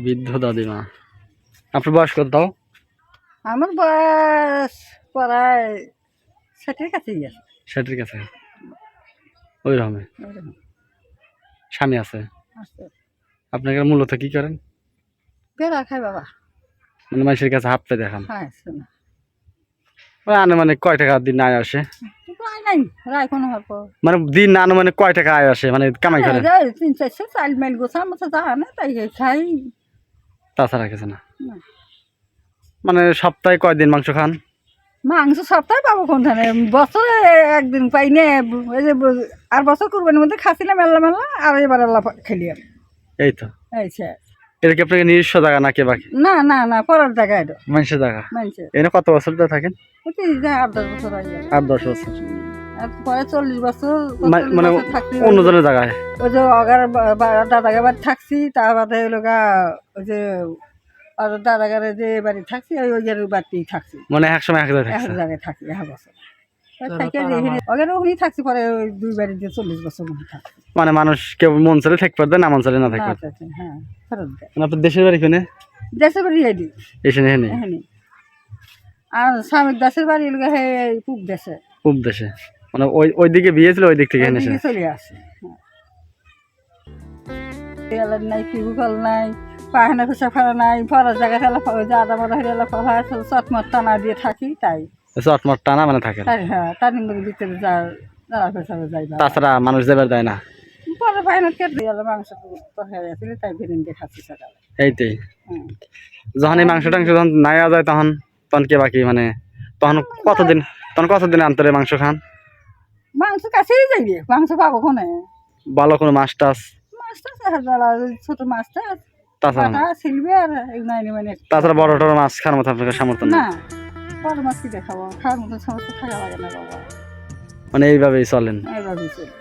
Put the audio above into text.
বৃদ্ধ দাদিমা। আপনার বয়স কত তাও? আমার বয়স প্রায় 60-এর কাছেই আছে। 60-এর কাছে ওই রকমই। ওইরকম স্বামী আছে? আছে। আপনাকে মূলত কি করেন? বেড়া খাই বাবা। মানে মানুষের কাছে হাত পে দেখান? হ্যাঁ শোনা ওই আনুমানিক কয় টাকা দিন আয় আসে? রায় নাই, রায় কোনো হল্প মানে দিন আনুমানিক কয় টাকা আয় আসে, মানে কামাই করেন? 300-400 চাল মাইল গোছা মোছা যা না তাই খাই। তাছাড়া কিছু না? না। মানে সপ্তাহে কয়দিন মাংস খান? মাংস সপ্তাহে পাবো কোনখানে, বছরে একদিন পাই নে। ওই যে আর বছর কুরবানির মধ্যে খাচ্ছিলাম মেলা মেলা, আর এবার আল্লাহ খেলি আর এই তো। এই শেষ। এটা কি আপনাকে নিজস্ব জায়গা নাকি বাকি? না না না, পরের জায়গায় এটা মানুষের জায়গা। মানুষের। এনে কত বছর ধরে থাকেন? 8-10 বছর হয়ে গেল। 8-10 বছর। আর পরে 40 বছর মানে থাকছি অন্যজনের জায়গায়? ওই যে অগার দাদাকে বাড়ি থাকছি, তার বাদে লোকা ওই যে দাদাগারে যে বাড়ি থাকছি ওই ওই বাড়িতেই থাকছি। মানে এক সময় এক জায়গায় এক থাকছে? জায়গায় থাকি 1 বছর ওখানে ওখানেই থাকছি। পরে ওই 2 বাড়িতে 40 বছর মধ্যে থাকছি। মানে মানুষ কেউ মন চলে থাকতে পারবে না, মন চলে না থাকতে পারবে। হ্যাঁ ফেরত দেয়। মানে আপনার দেশের বাড়ি কোনে? দেশের বাড়ি এদি এসে এখানে? এখানে। আর স্বামীর দেশের বাড়ি লোক পূব দেশে। পূব দেশে? মানে ওই দিকে বিয়ে ছিল, ওই দিক থেকে এনে ওইদিকে চলে আসে। হ্যাঁ নাই, টিউবওয়েল নাই, পায়খানা পেশা ফেলা নাই, পরের জায়গায় ফেলা আদা বাদা হয়ে ফেলা চটমট টানা দিয়ে থাকি তাই। চটমট টানা মানে থাকে? হ্যাঁ তার ভিতরে যা নাড়া পেশাবে যাই। তাছাড়া মানুষ যাবার দেয় না? পরে পায়খানা কেটে গেল, মাংস তরকারি আসলে তাই বেরিয়ে দিয়ে খাচ্ছি সকালে। এইটাই। হ্যাঁ যখন এই মাংস টাংস যখন নাই যায় তখন তখন কে বাকি, মানে তখন কতদিন অন্তরে মাংস খান? মাংস কাছেই যাইবে, মাংস পাবো কোনে? ভালো কোনো মাছ টাছ? মাছ টাছ ছোট মাছ টাছ তাছাড়া না? ছিলবে আর নাইনি মানে। তাছাড়া বড় টড় মাছ খাওয়ার মতো আপনার সামর্থ্য না, নেই? বড় মাছ কি দেখাবো, খাওয়ার মতো সমস্যা থাকা লাগে না বাবা। মানে এইভাবেই চলেন? এইভাবেই চলি।